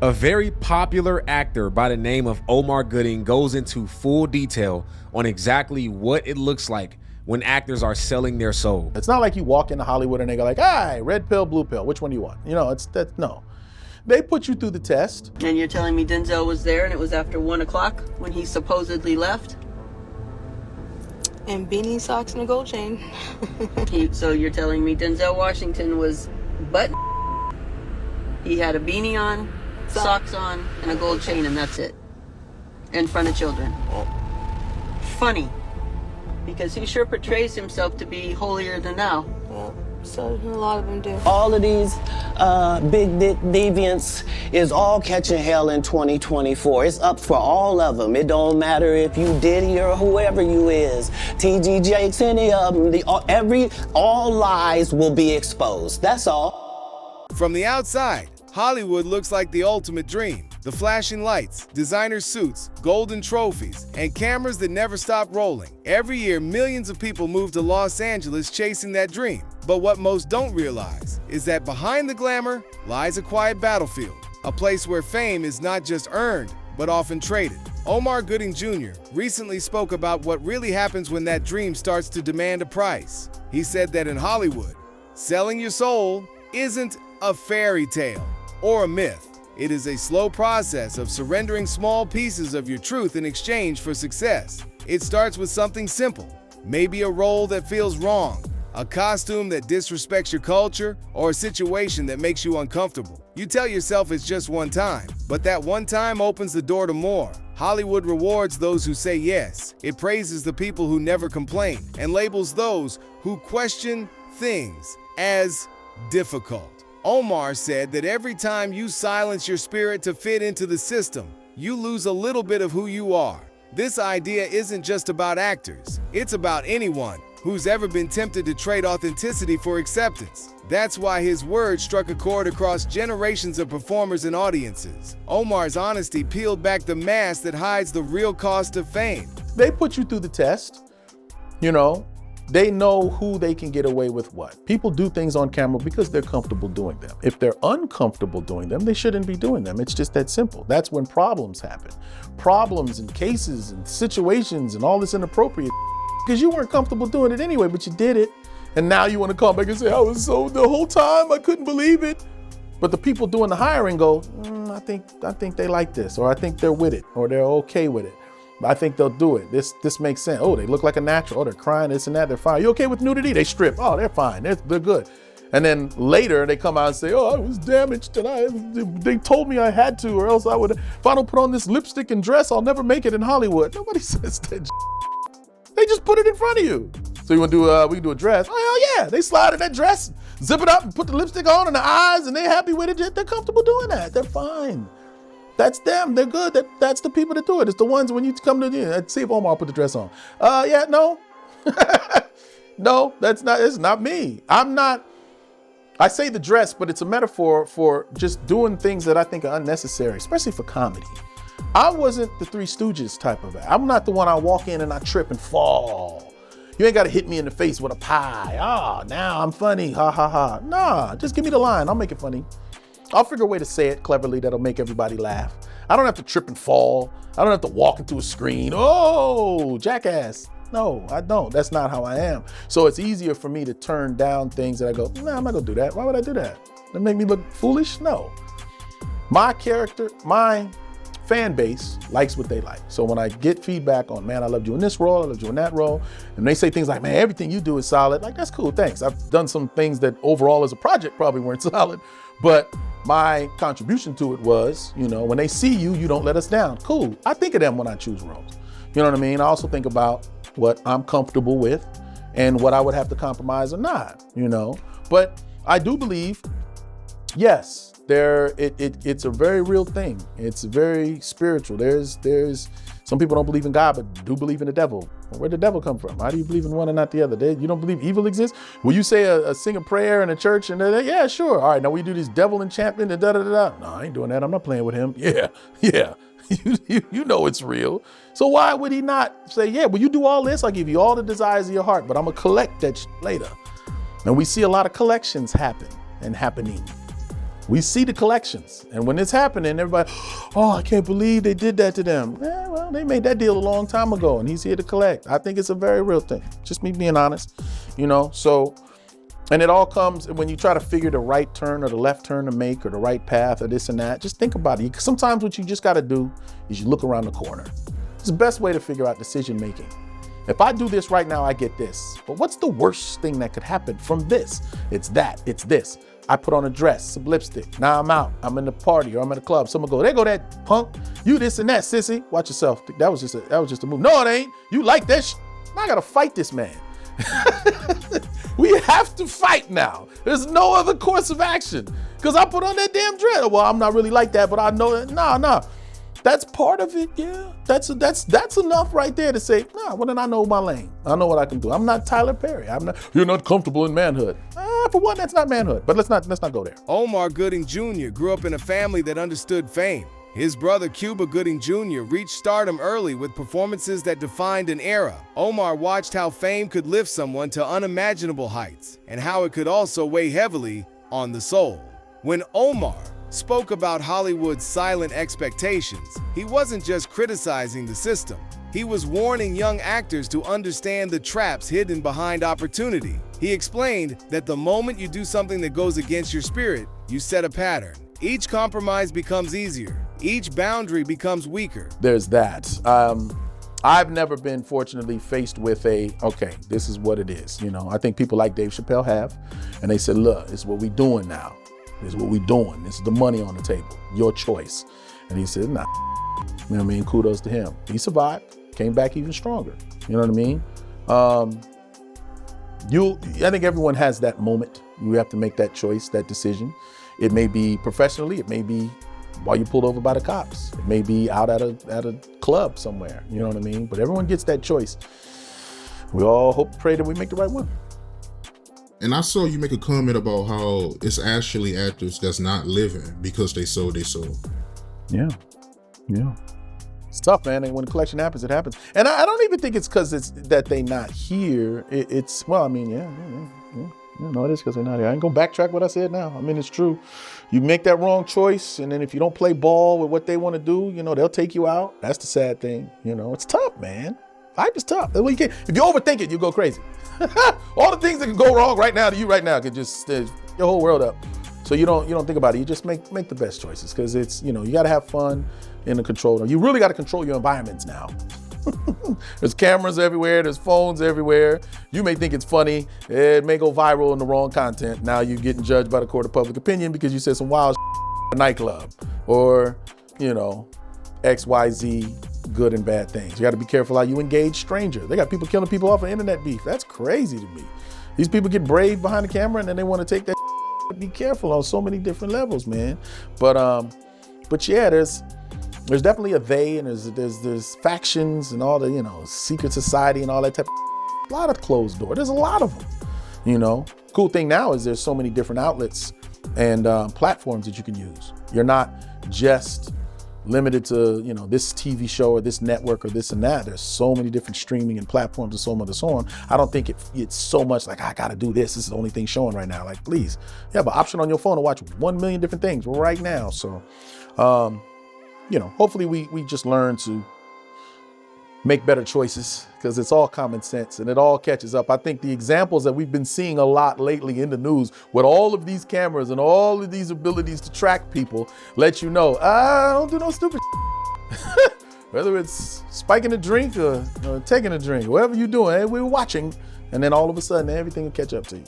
A very popular actor by the name of Omar Gooding goes into full detail on exactly what it looks like when actors are selling their soul. It's not like you walk into Hollywood and they go like, "Hi, red pill, blue pill, which one do you want?" You know, no. They put you through the test. And you're telling me Denzel was there and it was after 1 o'clock when he supposedly left? And beanie, socks, and a gold chain. So you're telling me Denzel Washington was butt? He had a beanie on, socks on, and a gold chain, and that's it. In front of children. Funny. Because he sure portrays himself to be holier than thou. Well, so a lot of them do. All of these big dick deviants is all catching hell in 2024. It's up for all of them. It don't matter if you Diddy or whoever you is. TG Jakes, any of them. All lies will be exposed. That's all. From the outside, Hollywood looks like the ultimate dream. The flashing lights, designer suits, golden trophies, and cameras that never stop rolling. Every year, millions of people move to Los Angeles chasing that dream. But what most don't realize is that behind the glamour lies a quiet battlefield, a place where fame is not just earned, but often traded. Omar Gooding Jr. recently spoke about what really happens when that dream starts to demand a price. He said that in Hollywood, selling your soul isn't a fairy tale or a myth. It is a slow process of surrendering small pieces of your truth in exchange for success. It starts with something simple, maybe a role that feels wrong, a costume that disrespects your culture, or a situation that makes you uncomfortable. You tell yourself it's just one time, but that one time opens the door to more. Hollywood rewards those who say yes. It praises the people who never complain and labels those who question things as difficult. Omar said that every time you silence your spirit to fit into the system, you lose a little bit of who you are. This idea isn't just about actors. It's about anyone who's ever been tempted to trade authenticity for acceptance. That's why his words struck a chord across generations of performers and audiences. Omar's honesty peeled back the mask that hides the real cost of fame. They put you through the test, you know. They know who they can get away with what. People do things on camera because they're comfortable doing them. If they're uncomfortable doing them, they shouldn't be doing them. It's just that simple. That's when problems happen. Problems and cases and situations and all this inappropriate because you weren't comfortable doing it anyway, but you did it. And now you want to come back and say, I was so the whole time, I couldn't believe it. But the people doing the hiring go, I think they like this, or I think they're with it, or they're okay with it. I think they'll do it. This makes sense. Oh, they look like a natural. Oh, they're crying, this and that. They're fine. You okay with nudity? They strip. Oh, they're fine. They're good. And then later they come out and say, oh, I was damaged and they told me I had to, or else I would. If I don't put on this lipstick and dress, I'll never make it in Hollywood. Nobody says that. They just put it in front of you. So you want to do? We can do a dress. Oh hell yeah! They slide in that dress, zip it up, and put the lipstick on and the eyes, and they're happy with it. They're comfortable doing that. They're fine. That's them. They're good. That's the people that do it. It's the ones when you come to let's see if Omar put the dress on. Yeah, no. No, that's not. It's not me. I'm not. I say the dress, but it's a metaphor for just doing things that I think are unnecessary, especially for comedy. I wasn't the Three Stooges type of guy. I'm not the one I walk in and I trip and fall. You ain't got to hit me in the face with a pie. Now I'm funny. Ha ha ha. Nah, just give me the line. I'll make it funny. I'll figure a way to say it cleverly that'll make everybody laugh. I don't have to trip and fall. I don't have to walk into a screen. Oh, jackass. No, I don't. That's not how I am. So it's easier for me to turn down things that I go, nah, I'm not gonna do that. Why would I do that? That make me look foolish? No. My character, my fan base likes what they like. So when I get feedback on, man, I loved you in this role, I loved you in that role, and they say things like, man, everything you do is solid, like, that's cool, thanks. I've done some things that overall as a project probably weren't solid, but my contribution to it was, when they see you, you don't let us down. Cool. I think of them when I choose roles. You know what I mean? I also think about what I'm comfortable with and what I would have to compromise or not, But I do believe, yes, it's a very real thing. It's very spiritual. There's some people don't believe in God, but do believe in the devil. Where'd the devil come from? How do you believe in one and not the other? You don't believe evil exists? Will you say sing a prayer in a church and yeah, sure. All right, now we do this devil enchantment and da-da-da-da. No, I ain't doing that. I'm not playing with him. Yeah. You know it's real. So why would he not say, yeah, will you do all this? I'll give you all the desires of your heart, but I'm gonna collect that later. And we see a lot of collections happen and happening. We see the collections. And when it's happening, everybody, oh, I can't believe they did that to them. Well, they made that deal a long time ago and he's here to collect. I think it's a very real thing. Just me being honest, so, and it all comes when you try to figure the right turn or the left turn to make or the right path or this and that. Just think about it. Sometimes what you just got to do is you look around the corner. It's the best way to figure out decision making. If I do this right now, I get this. But what's the worst thing that could happen from this? It's that, it's this. I put on a dress, some lipstick. Now I'm out. I'm in the party or I'm at a club. Someone go, there go that punk. You this and that, sissy. Watch yourself. That was just a move. No, it ain't. You like that Now I gotta fight this man. We have to fight now. There's no other course of action. Because I put on that damn dress. Well, I'm not really like that, but I know that. Nah. That's part of it, yeah. That's enough right there to say, well then I know my lane. I know what I can do. I'm not Tyler Perry. You're not comfortable in manhood. For one, that's not manhood, but let's not go there. Omar Gooding Jr. grew up in a family that understood fame. His brother Cuba Gooding Jr. reached stardom early with performances that defined an era. Omar watched how fame could lift someone to unimaginable heights and how it could also weigh heavily on the soul. When Omar spoke about Hollywood's silent expectations, he wasn't just criticizing the system. He was warning young actors to understand the traps hidden behind opportunity. He explained that the moment you do something that goes against your spirit, you set a pattern. Each compromise becomes easier. Each boundary becomes weaker. There's that. I've never been, fortunately, faced with okay, this is what it is. I think people like Dave Chappelle have, and they said, look, this is what we doing now. This is what we doing. This is the money on the table. Your choice. And he said, nah. You know what I mean? Kudos to him. He survived, came back even stronger. You know what I mean? I think everyone has that moment. You have to make that choice, that decision. It may be professionally, it may be while you pulled over by the cops. It may be out at a club somewhere. You know what I mean? But everyone gets that choice. We all hope and pray that we make the right one. And I saw you make a comment about how it's actually actors that's not living because they sold their soul. Yeah. It's tough, man. And when the collection happens, it happens. And I don't even think it's because it's that they not here. It's no, it is because they're not here. I ain't gonna backtrack what I said now. I mean, it's true. You make that wrong choice, and then if you don't play ball with what they want to do, they'll take you out. That's the sad thing. It's tough, man. Life is tough. If you overthink it, you go crazy. All the things that can go wrong right now to you right now could just your whole world up. So you don't think about it. You just make the best choices because it's you got to have fun in the control. You really got to control your environments now. There's cameras everywhere. There's phones everywhere. You may think it's funny. It may go viral in the wrong content. Now you're getting judged by the court of public opinion because you said some wild at a nightclub or XYZ. Good and bad things. You got to be careful how you engage strangers. They got people killing people off of internet beef. That's crazy to me. These people get brave behind the camera and then they want to take that. Be careful on so many different levels, man. But yeah, there's definitely a they and there's factions and all the secret society and all that type of a lot of closed door. There's a lot of them. Cool thing now is there's so many different outlets and platforms that you can use. You're not just limited to this TV show or this network or this and that. There's so many different streaming and platforms and so on. I don't think it's so much like I gotta do this. This is the only thing showing right now. Like, please, you have an option on your phone to watch 1 million different things right now. So, hopefully we just learn to make better choices because it's all common sense and it all catches up. I think the examples that we've been seeing a lot lately in the news with all of these cameras and all of these abilities to track people let you know, don't do no stupid whether it's spiking a drink or taking a drink, whatever you're doing, hey, we're watching, and then all of a sudden everything will catch up to you.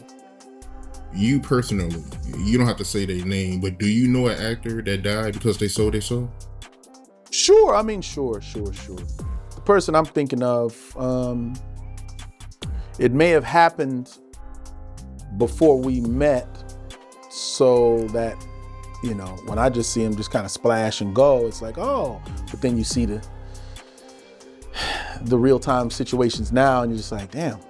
You personally, you don't have to say their name, but do you know an actor that died because they sold their soul? Sure. The person I'm thinking of, it may have happened before we met so that, when I just see him just kind of splash and go, it's like, oh, but then you see the real-time situations now and you're just like, damn,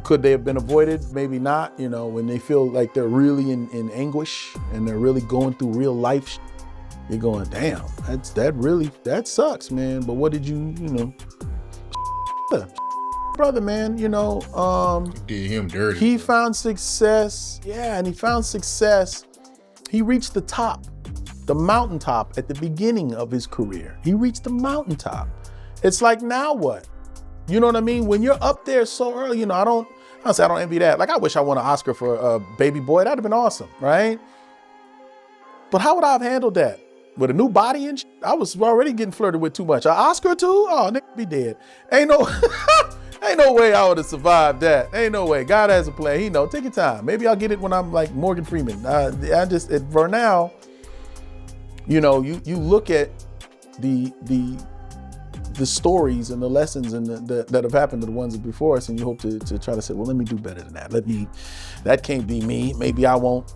could they have been avoided? Maybe not, when they feel like they're really in anguish and they're really going through real life. You're going, damn, that sucks, man. But what did you brother, man, You did him dirty. He found success. Yeah, and he found success He reached the top, the mountaintop at the beginning of his career. He reached the mountaintop. It's like, now what? You know what I mean? When you're up there so early, I don't envy that. Like, I wish I won an Oscar for Baby Boy. That'd have been awesome, right? But how would I have handled that? With a new body and shit? I was already getting flirted with too much. An Oscar too? Oh, nigga, be dead. Ain't no way I would have survived that. Ain't no way. God has a plan. He know. Take your time. Maybe I'll get it when I'm like Morgan Freeman. For now, you look at the stories and the lessons and that have happened to the ones before us, and you hope to try to say, well, let me do better than that. That can't be me. Maybe I won't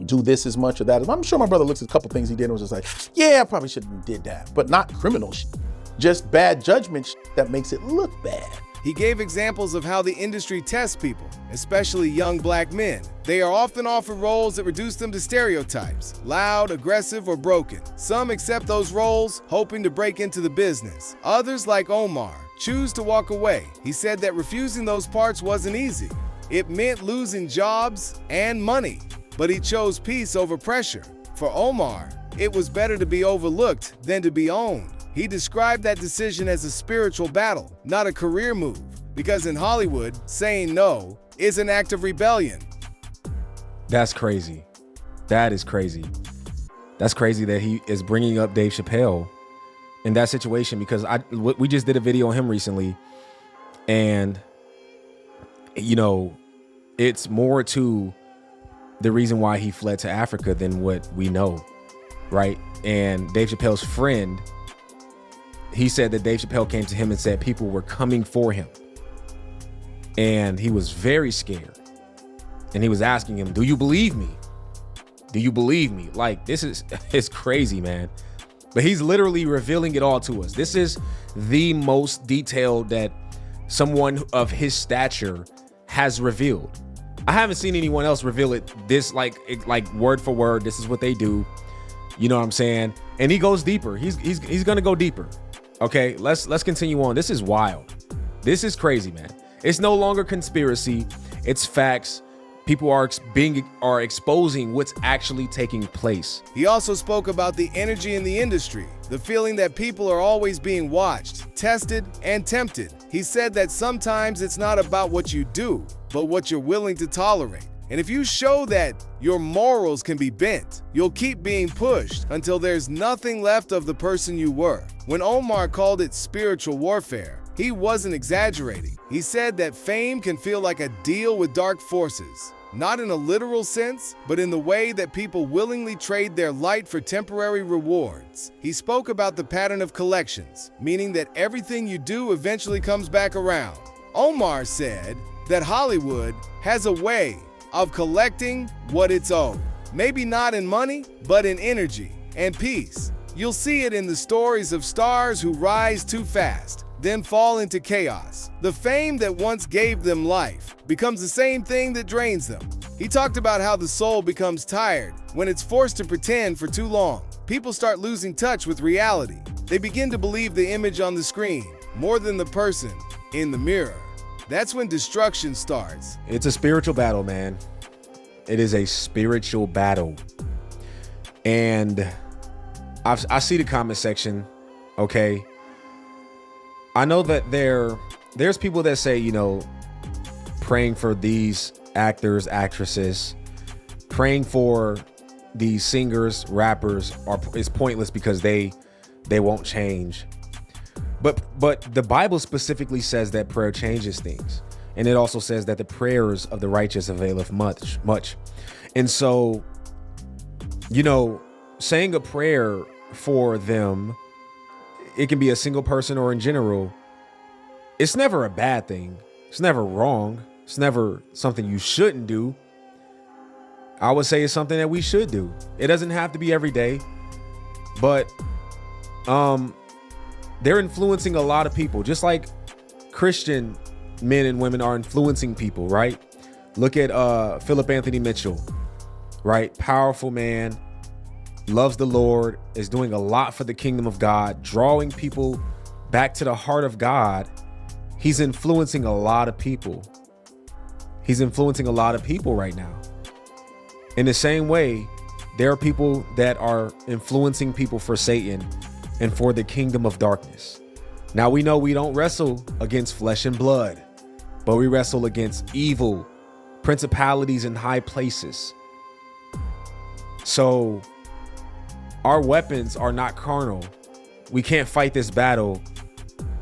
do this as much or that. I'm sure my brother looks at a couple things he did and was just like, yeah, I probably shouldn't have did that. But not criminal shit. Just bad judgment shit that makes it look bad. He gave examples of how the industry tests people, especially young black men. They are often offered roles that reduce them to stereotypes, loud, aggressive, or broken. Some accept those roles, hoping to break into the business. Others, like Omar, choose to walk away. He said that refusing those parts wasn't easy. It meant losing jobs and money, but he chose peace over pressure. For Omar, it was better to be overlooked than to be owned. He described that decision as a spiritual battle, not a career move, because in Hollywood, saying no is an act of rebellion. That's crazy. That is crazy. That's crazy that he is bringing up Dave Chappelle in that situation, because we just did a video on him recently, and it's more to the reason why he fled to Africa than what we know, right? And Dave Chappelle's friend, he said that Dave Chappelle came to him and said people were coming for him, and he was very scared, and he was asking him, do you believe me? Do you believe me? Like, it's crazy, man. But he's literally revealing it all to us. This is the most detailed that someone of his stature has revealed. I haven't seen anyone else reveal it this like word for word. This is what they do. You know what I'm saying? And he goes deeper. He's gonna go deeper. Okay, let's continue on. This is wild. This is crazy, man. It's no longer conspiracy. It's facts. People are exposing what's actually taking place. He also spoke about the energy in the industry, the feeling that people are always being watched, tested, and tempted. He said that sometimes it's not about what you do, but what you're willing to tolerate. And if you show that your morals can be bent, you'll keep being pushed until there's nothing left of the person you were. When Omar called it spiritual warfare, he wasn't exaggerating. He said that fame can feel like a deal with dark forces, not in a literal sense, but in the way that people willingly trade their light for temporary rewards. He spoke about the pattern of collections, meaning that everything you do eventually comes back around. Omar said that Hollywood has a way of collecting what it's owed. Maybe not in money, but in energy and peace. You'll see it in the stories of stars who rise too fast, then fall into chaos. The fame that once gave them life becomes the same thing that drains them. He talked about how the soul becomes tired when it's forced to pretend for too long. People start losing touch with reality. They begin to believe the image on the screen more than the person in the mirror. That's when destruction starts. It's a spiritual battle, man. It is a spiritual battle. And I see the comment section, okay? I know that there's people that say, praying for these actors, actresses, praying for these singers, rappers is pointless because they won't change. But the Bible specifically says that prayer changes things. And it also says that the prayers of the righteous availeth much. And so, saying a prayer for them, it can be a single person or in general. It's never a bad thing. It's never wrong. It's never something you shouldn't do. I would say it's something that we should do. It doesn't have to be every day, but they're influencing a lot of people, just like Christian men and women are influencing people, right? Look at Philip Anthony Mitchell, right? Powerful man, loves the Lord, is doing a lot for the kingdom of God, drawing people back to the heart of God. He's influencing a lot of people. He's influencing a lot of people right now. In the same way, There are people that are influencing people for Satan and for the kingdom of darkness. Now we know we don't wrestle against flesh and blood, but we wrestle against evil, principalities in high places. So our weapons are not carnal. We can't fight this battle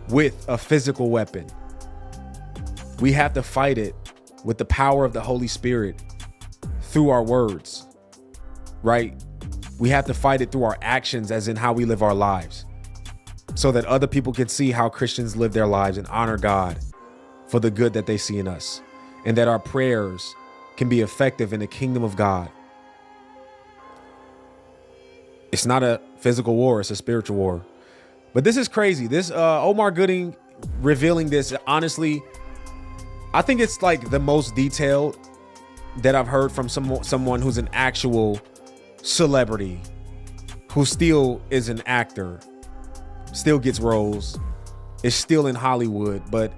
with a physical weapon. We have to fight it with the power of the Holy Spirit through our words, right? We have to fight it through our actions, as in how we live our lives, so that other people can see how Christians live their lives and honor God for the good that they see in us, and that our prayers can be effective in the kingdom of God. It's not a physical war, it's a spiritual war. But this is crazy. This Omar Gooding revealing this, honestly, I think it's like the most detailed that I've heard from someone who's an actual celebrity, who still is an actor, still gets roles, is still in Hollywood. But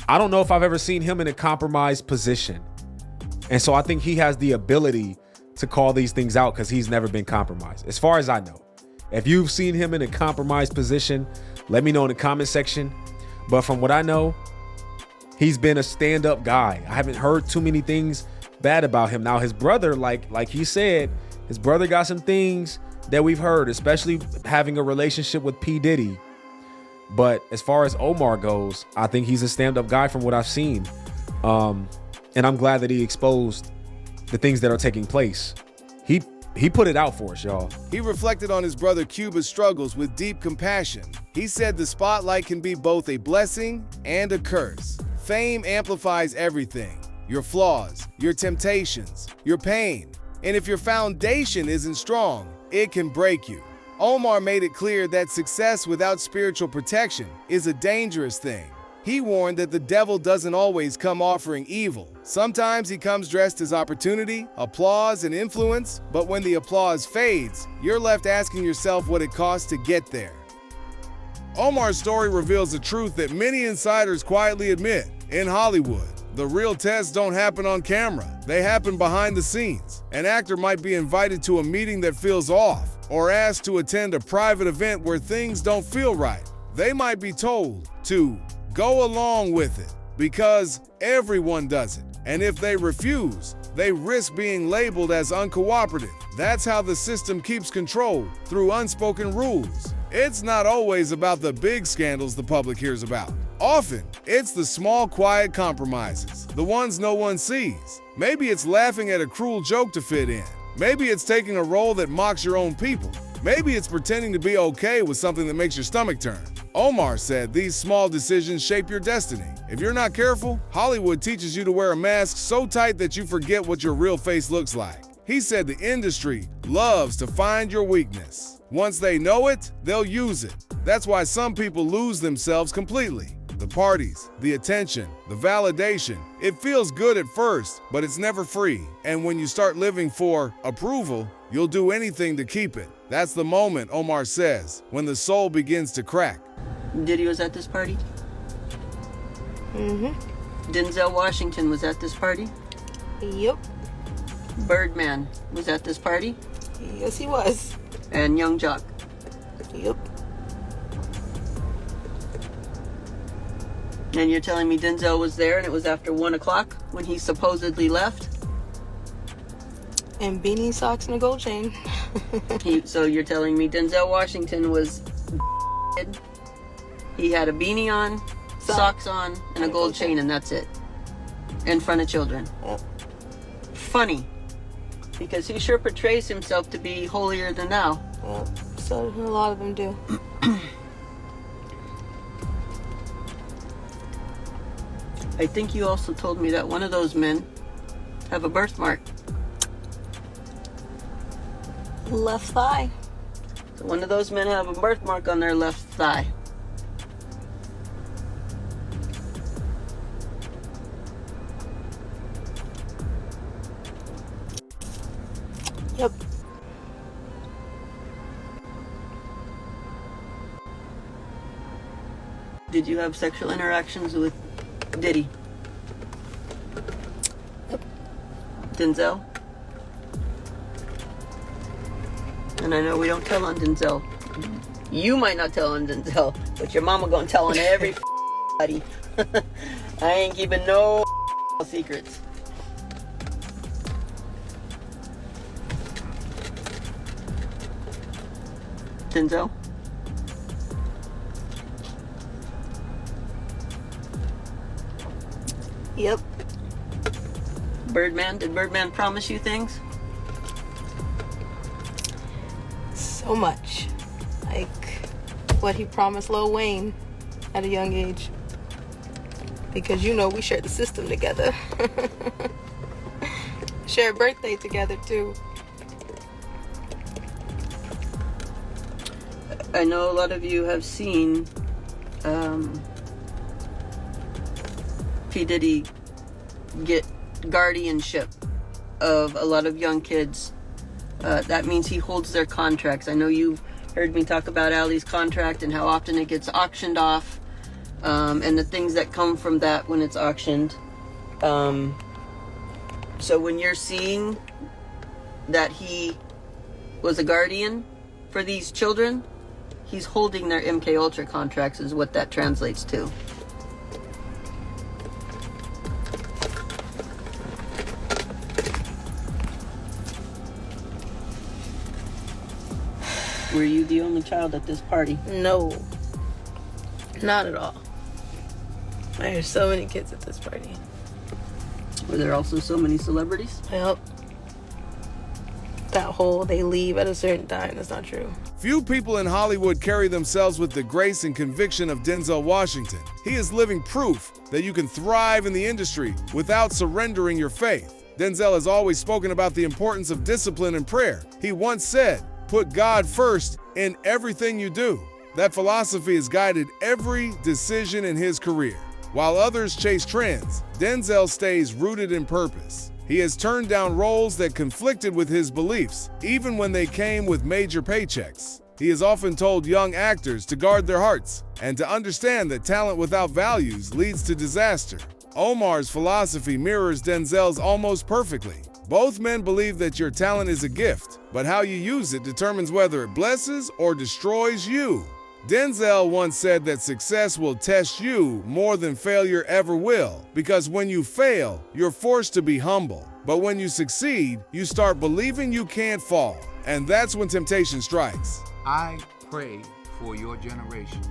I don't know if I've ever seen him in a compromised position. And so I think he has the ability to call these things out because he's never been compromised, as far as I know. If you've seen him in a compromised position, let me know in the comment section. But from what I know, he's been a stand-up guy. I haven't heard too many things bad about him. Now, his brother, like he said, his brother got some things that we've heard, especially having a relationship with P. Diddy. But as far as Omar goes, I think he's a stand-up guy from what I've seen. And I'm glad that he exposed the things that are taking place. He put it out for us, y'all. He reflected on his brother Cuba's struggles with deep compassion. He said the spotlight can be both a blessing and a curse. Fame amplifies everything: your flaws, your temptations, your pain. And if your foundation isn't strong, it can break you. Omar made it clear that success without spiritual protection is a dangerous thing. He warned that the devil doesn't always come offering evil. Sometimes he comes dressed as opportunity, applause, and influence, but when the applause fades, you're left asking yourself what it costs to get there. Omar's story reveals a truth that many insiders quietly admit. In Hollywood, the real tests don't happen on camera. They happen behind the scenes. An actor might be invited to a meeting that feels off, or asked to attend a private event where things don't feel right. They might be told to go along with it because everyone does it. And if they refuse, they risk being labeled as uncooperative. That's how the system keeps control, through unspoken rules. It's not always about the big scandals the public hears about. Often, it's the small, quiet compromises, the ones no one sees. Maybe it's laughing at a cruel joke to fit in. Maybe it's taking a role that mocks your own people. Maybe it's pretending to be okay with something that makes your stomach turn. Omar said these small decisions shape your destiny. If you're not careful, Hollywood teaches you to wear a mask so tight that you forget what your real face looks like. He said the industry loves to find your weakness. Once they know it, they'll use it. That's why some people lose themselves completely. The parties, the attention, the validation. It feels good at first, but it's never free. And when you start living for approval, you'll do anything to keep it. That's the moment, Omar says, when the soul begins to crack. Diddy was at this party? Mm-hmm. Denzel Washington was at this party? Yep. Birdman was at this party? Yes, he was. And Young Jock? Yep. And you're telling me Denzel was there and it was after 1 o'clock when he supposedly left? And beanie, socks, and a gold chain. So you're telling me Denzel Washington was he had a beanie on, socks on, and a gold chain, and that's it. In front of children. Yep. Funny. Because he sure portrays himself to be holier than thou. Yep. So a lot of them do. I think you also told me that one of those men have a birthmark. Left thigh. So one of those men have a birthmark on their left thigh. Yep. Did you have sexual interactions with Diddy? Yep. Denzel? And I know we don't tell on Denzel. You might not tell on Denzel, but your mama gonna tell on everybody. I ain't keeping no secrets. Denzel? Yep. Birdman? Did Birdman promise you things? So much. Like what he promised Lil Wayne at a young age. Because you know we shared the system together. Shared birthday together too. I know a lot of you have seen P. Diddy get guardianship of a lot of young kids. That means he holds their contracts. I know you've heard me talk about Ali's contract and how often it gets auctioned off, and the things that come from that when it's auctioned. So when you're seeing that he was a guardian for these children, he's holding their MK Ultra contracts is what that translates to. Were you the only child at this party? No. Not at all. There's so many kids at this party. Were there also so many celebrities? Yep. That whole they leave at a certain time, that's not true. Few people in Hollywood carry themselves with the grace and conviction of Denzel Washington. He is living proof that you can thrive in the industry without surrendering your faith. Denzel has always spoken about the importance of discipline and prayer. He once said, "Put God first in everything you do." That philosophy has guided every decision in his career. While others chase trends, Denzel stays rooted in purpose. He has turned down roles that conflicted with his beliefs, even when they came with major paychecks. He has often told young actors to guard their hearts and to understand that talent without values leads to disaster. Omar's philosophy mirrors Denzel's almost perfectly. Both men believe that your talent is a gift, but how you use it determines whether it blesses or destroys you. Denzel once said that success will test you more than failure ever will, because when you fail, you're forced to be humble. But when you succeed, you start believing you can't fall, and that's when temptation strikes. I pray for your generation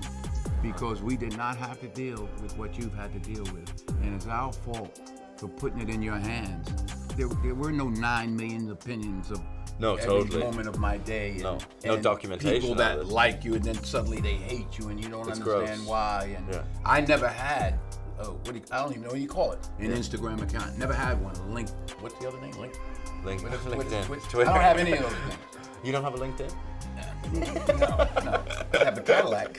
because we did not have to deal with what you've had to deal with, and it's our fault for putting it in your hands. There were no 9 million opinions of every moment of my day. No documentation. People that like you and then suddenly they hate you and you don't understand why. And I never had, I don't even know what you call it, an Instagram account. Never had one. Link. What's the other name? LinkedIn. Twitter. I don't have any of those things. You don't have a LinkedIn? No. I have a Cadillac.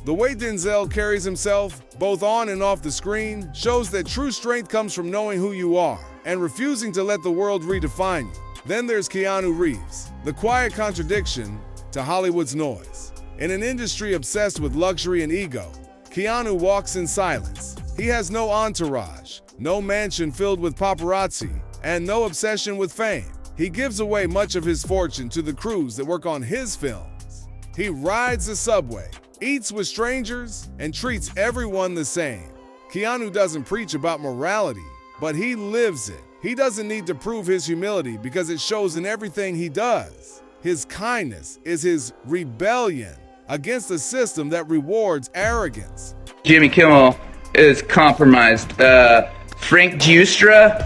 The way Denzel carries himself, both on and off the screen, shows that true strength comes from knowing who you are and refusing to let the world redefine you. Then there's Keanu Reeves, the quiet contradiction to Hollywood's noise. In an industry obsessed with luxury and ego, Keanu walks in silence. He has no entourage, no mansion filled with paparazzi, and no obsession with fame. He gives away much of his fortune to the crews that work on his films. He rides the subway, eats with strangers, and treats everyone the same. Keanu doesn't preach about morality, but he lives it. He doesn't need to prove his humility because it shows in everything he does. His kindness is his rebellion against a system that rewards arrogance. Jimmy Kimmel is compromised. Frank Giustra,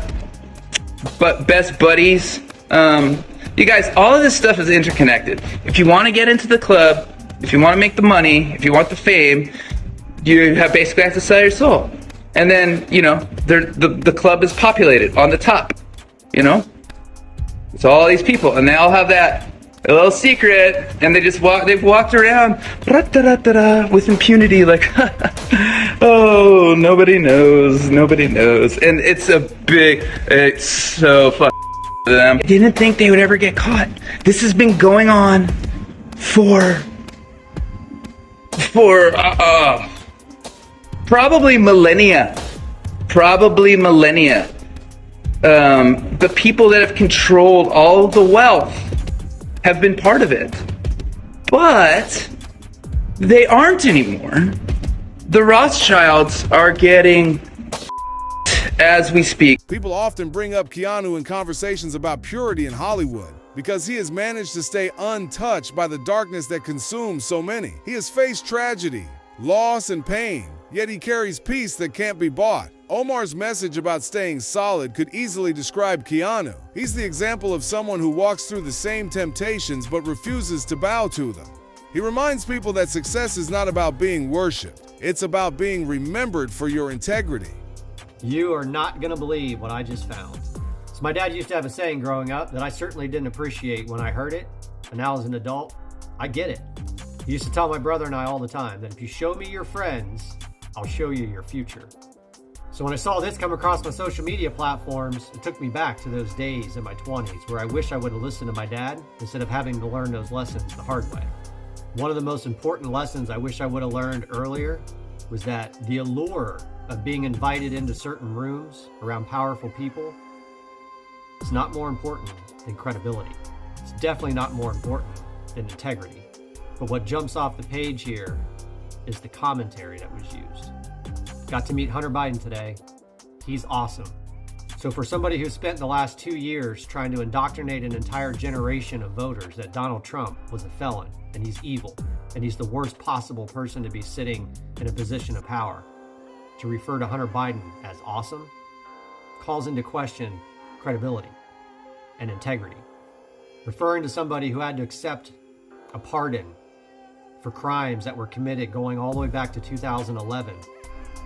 but best buddies. You guys, all of this stuff is interconnected. If you want to get into the club, if you want to make the money, if you want the fame, you basically have to sell your soul. And then, the club is populated on the top, It's all these people, and they all have that little secret, and they've walked around with impunity, like, oh, nobody knows. And it's so fucking them. I didn't think they would ever get caught. This has been going on for probably millennia. The people that have controlled all of the wealth have been part of it. But they aren't anymore. The Rothschilds are getting as we speak. People often bring up Keanu in conversations about purity in Hollywood because he has managed to stay untouched by the darkness that consumes so many. He has faced tragedy, loss, and pain, yet he carries peace that can't be bought. Omar's message about staying solid could easily describe Keanu. He's the example of someone who walks through the same temptations but refuses to bow to them. He reminds people that success is not about being worshipped. It's about being remembered for your integrity. You are not gonna believe what I just found. So my dad used to have a saying growing up that I certainly didn't appreciate when I heard it, and now as an adult, I get it. He used to tell my brother and I all the time that if you show me your friends, I'll show you your future. So when I saw this come across my social media platforms, it took me back to those days in my 20s where I wish I would have listened to my dad instead of having to learn those lessons the hard way. One of the most important lessons I wish I would have learned earlier was that the allure of being invited into certain rooms around powerful people is not more important than credibility. It's definitely not more important than integrity. But what jumps off the page here is the commentary that was used. Got to meet Hunter Biden today. He's awesome. So for somebody who spent the last 2 years trying to indoctrinate an entire generation of voters that Donald Trump was a felon and he's evil and he's the worst possible person to be sitting in a position of power, to refer to Hunter Biden as awesome calls into question credibility and integrity. Referring to somebody who had to accept a pardon for crimes that were committed going all the way back to 2011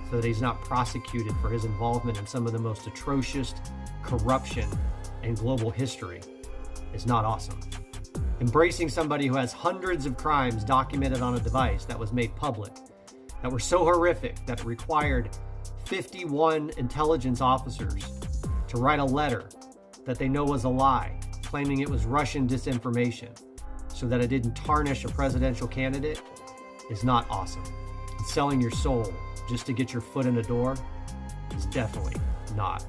so that he's not prosecuted for his involvement in some of the most atrocious corruption in global history is not awesome. Embracing somebody who has hundreds of crimes documented on a device that was made public, that were so horrific that it required 51 intelligence officers to write a letter that they know was a lie, claiming it was Russian disinformation so that it didn't tarnish a presidential candidate, is not awesome. And selling your soul just to get your foot in the door is definitely not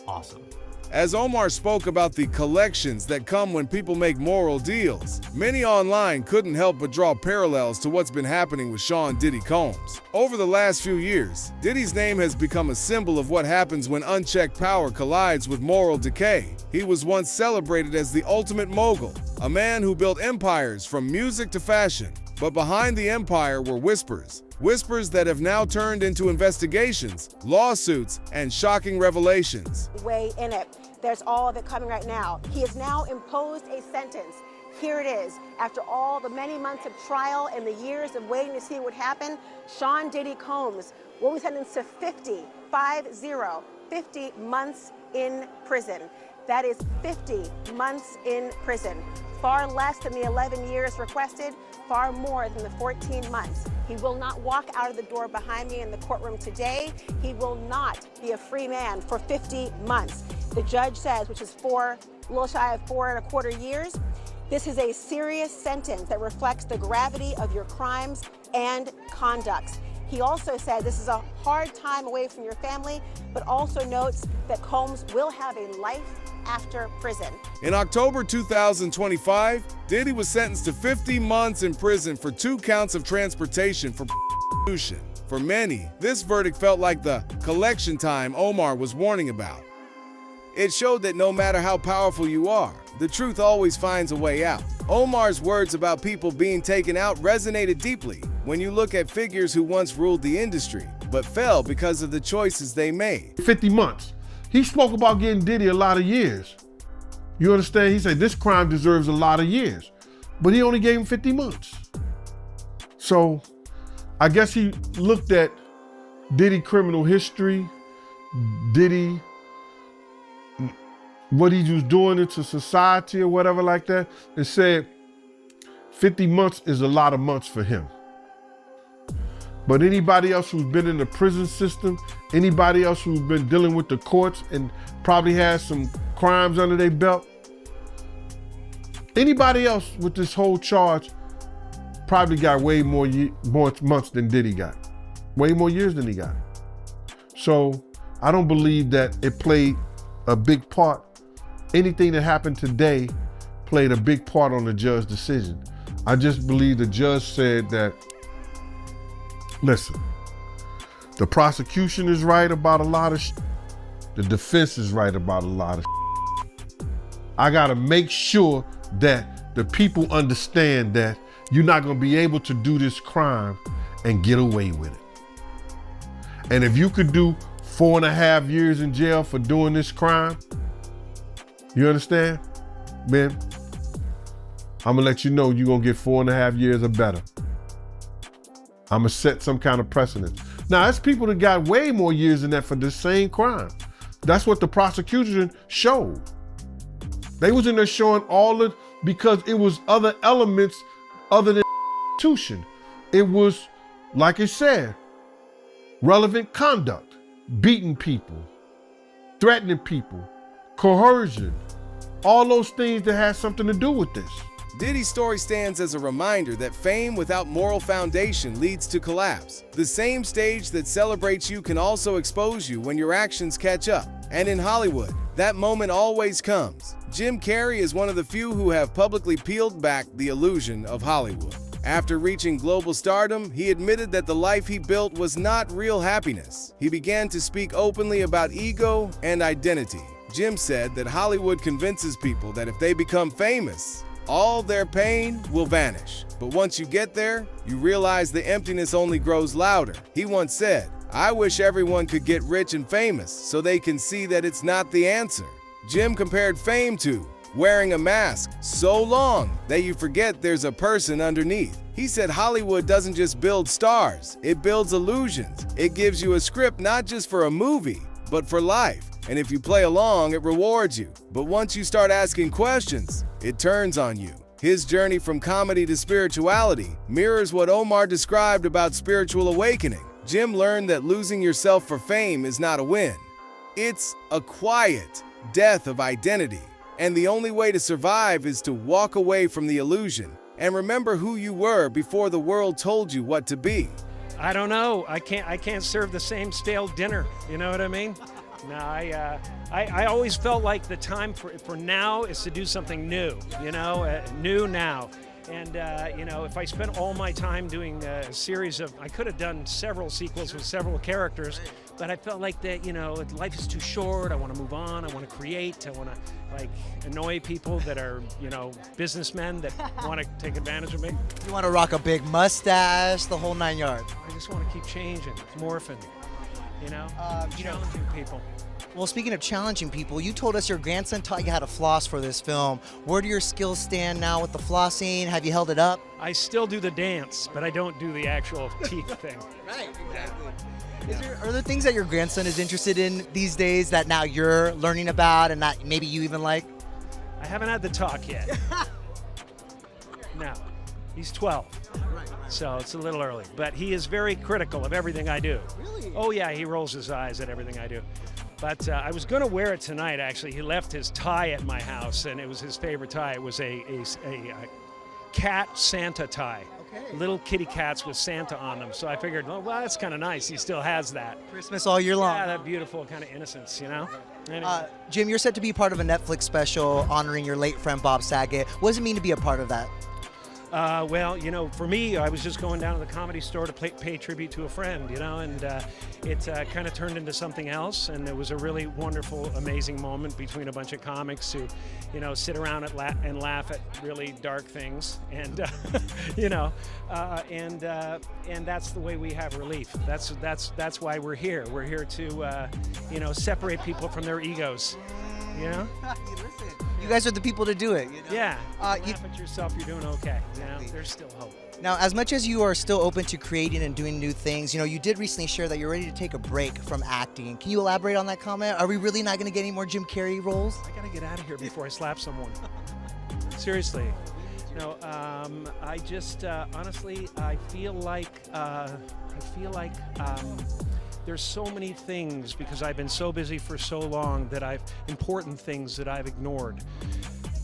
awesome. As Omar spoke about the collections that come when people make moral deals, many online couldn't help but draw parallels to what's been happening with Sean Diddy Combs. Over the last few years, Diddy's name has become a symbol of what happens when unchecked power collides with moral decay. He was once celebrated as the ultimate mogul, a man who built empires from music to fashion. But behind the empire were whispers. Whispers that have now turned into investigations, lawsuits, and shocking revelations. Way in it. There's all of it coming right now. He has now imposed a sentence. Here it is. After all the many months of trial and the years of waiting to see what would happen, Sean Diddy Combs will be sentenced to 50 months in prison. That is 50 months in prison. Far less than the 11 years requested, far more than the 14 months. He will not walk out of the door behind me in the courtroom today. He will not be a free man for 50 months. The judge says, which is a little shy of 4.25 years, this is a serious sentence that reflects the gravity of your crimes and conducts. He also said this is a hard time away from your family, but also notes that Combs will have a life after prison. In October 2025, Diddy was sentenced to 50 months in prison for 2 counts of transportation for prostitution. For many, this verdict felt like the collection time Omar was warning about. It showed that no matter how powerful you are, the truth always finds a way out. Omar's words about people being taken out resonated deeply when you look at figures who once ruled the industry, but fell because of the choices they made. 50 months. He spoke about getting Diddy a lot of years. You understand? He said this crime deserves a lot of years, but he only gave him 50 months. So I guess he looked at Diddy criminal history, Diddy, what he was doing into society or whatever like that, and said 50 months is a lot of months for him. But anybody else who's been in the prison system, anybody else who's been dealing with the courts and probably has some crimes under their belt, anybody else with this whole charge probably got way more months than Diddy got. Way more years than he got. So I don't believe that it played a big part. Anything that happened today played a big part on the judge's decision. I just believe the judge said that, listen, the prosecution is right about a lot of the defense is right about a lot of I gotta make sure that the people understand that you're not gonna be able to do this crime and get away with it. And if you could do 4.5 years in jail for doing this crime, you understand? Man, I'm gonna let you know you're gonna get 4.5 years or better. I'm gonna set some kind of precedent. Now, there's people that got way more years than that for the same crime. That's what the prosecution showed. They was in there showing because it was other elements other than institution. It was, like it said, relevant conduct, beating people, threatening people, coercion, all those things that had something to do with this. Diddy's story stands as a reminder that fame without moral foundation leads to collapse. The same stage that celebrates you can also expose you when your actions catch up. And in Hollywood, that moment always comes. Jim Carrey is one of the few who have publicly peeled back the illusion of Hollywood. After reaching global stardom, he admitted that the life he built was not real happiness. He began to speak openly about ego and identity. Jim said that Hollywood convinces people that if they become famous, all their pain will vanish. But once you get there, you realize the emptiness only grows louder. He once said, "I wish everyone could get rich and famous so they can see that it's not the answer." Jim compared fame to wearing a mask so long that you forget there's a person underneath. He said Hollywood doesn't just build stars, it builds illusions. It gives you a script not just for a movie, but for life. And if you play along, it rewards you. But once you start asking questions, it turns on you. His journey from comedy to spirituality mirrors what Omar described about spiritual awakening. Jim learned that losing yourself for fame is not a win. It's a quiet death of identity. And the only way to survive is to walk away from the illusion and remember who you were before the world told you what to be. I don't know. I can't serve the same stale dinner. You know what I mean? No, I always felt like the time for now is to do something new, you know, new now. And, you know, if I spent all my time doing a series of, I could have done several sequels with several characters, but I felt like that, you know, life is too short. I want to move on. I want to create. I want to, like, annoy people that are, you know, businessmen that want to take advantage of me. You want to rock a big mustache, the whole 9 yards. I just want to keep changing, morphing, you know, challenging people. Well, speaking of challenging people, you told us your grandson taught you how to floss for this film. Where do your skills stand now with the flossing? Have you held it up? I still do the dance, but I don't do the actual teeth thing. Right, exactly. Are there things that your grandson is interested in these days that now you're learning about and that maybe you even like? I haven't had the talk yet. No, he's 12. So it's a little early, but he is very critical of everything I do. Really? Oh yeah, he rolls his eyes at everything I do. But I was going to wear it tonight, actually. He left his tie at my house, and it was his favorite tie. It was a cat Santa tie. Okay. Little kitty cats with Santa on them. So I figured, well, that's kind of nice. He still has that. Christmas all year long. Yeah, that beautiful kind of innocence, you know? Anyway. Jim, you're set to be part of a Netflix special honoring your late friend Bob Saget. What does it mean to be a part of that? Well, you know, for me, I was just going down to the Comedy Store to pay tribute to a friend, you know, and it kind of turned into something else. And it was a really wonderful, amazing moment between a bunch of comics who, you know, sit around and laugh at really dark things. And, you know, and that's the way we have relief. That's why we're here. We're here to, you know, separate people from their egos. You know? Listen, you guys are the people to do it. You know? Yeah. Laugh at yourself, you're doing okay. You know? There's still hope. Now, as much as you are still open to creating and doing new things, you know, you did recently share that you're ready to take a break from acting. Can you elaborate on that comment? Are we really not going to get any more Jim Carrey roles? I got to get out of here before I slap someone. Seriously. No, I just, honestly, I feel like there's so many things, because I've been so busy for so long, that important things that I've ignored.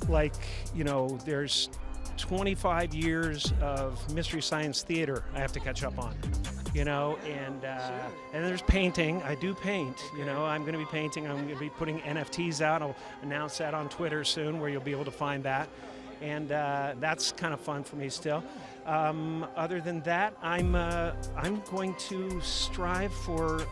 Like, you know, there's 25 years of Mystery Science Theater I have to catch up on, you know, and there's painting. I do paint, you know, I'm going to be painting. I'm going to be putting NFTs out. I'll announce that on Twitter soon, where you'll be able to find that. and that's kind of fun for me still. Other than that, I'm going to strive for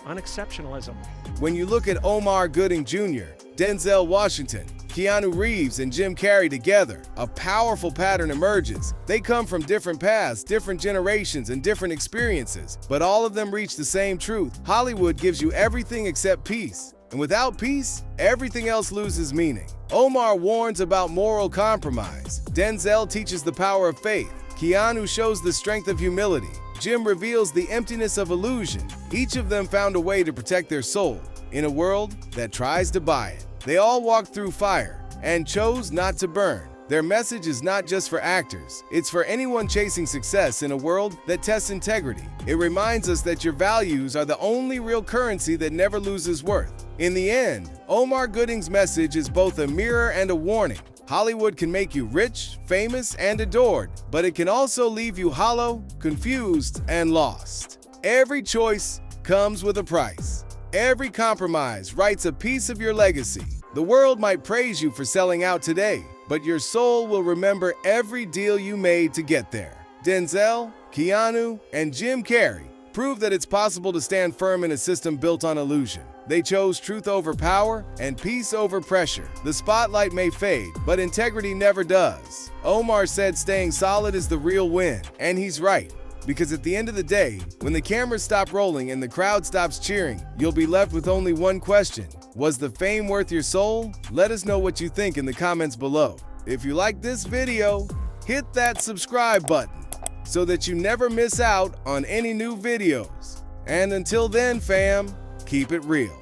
unexceptionalism. When you look at Omar Gooding Jr., Denzel Washington, Keanu Reeves, and Jim Carrey together, a powerful pattern emerges. They come from different paths, different generations, and different experiences, but all of them reach the same truth. Hollywood gives you everything except peace, and without peace, everything else loses meaning. Omar warns about moral compromise. Denzel teaches the power of faith. Keanu shows the strength of humility. Jim reveals the emptiness of illusion. Each of them found a way to protect their soul in a world that tries to buy it. They all walked through fire and chose not to burn. Their message is not just for actors, it's for anyone chasing success in a world that tests integrity. It reminds us that your values are the only real currency that never loses worth. In the end, Omar Gooding's message is both a mirror and a warning. Hollywood can make you rich, famous, and adored, but it can also leave you hollow, confused, and lost. Every choice comes with a price. Every compromise writes a piece of your legacy. The world might praise you for selling out today, but your soul will remember every deal you made to get there. Denzel, Keanu, and Jim Carrey prove that it's possible to stand firm in a system built on illusion. They chose truth over power and peace over pressure. The spotlight may fade, but integrity never does. Omar said staying solid is the real win, and he's right. Because at the end of the day, when the cameras stop rolling and the crowd stops cheering, you'll be left with only one question. Was the fame worth your soul? Let us know what you think in the comments below. If you like this video, hit that subscribe button so that you never miss out on any new videos. And until then, fam, keep it real.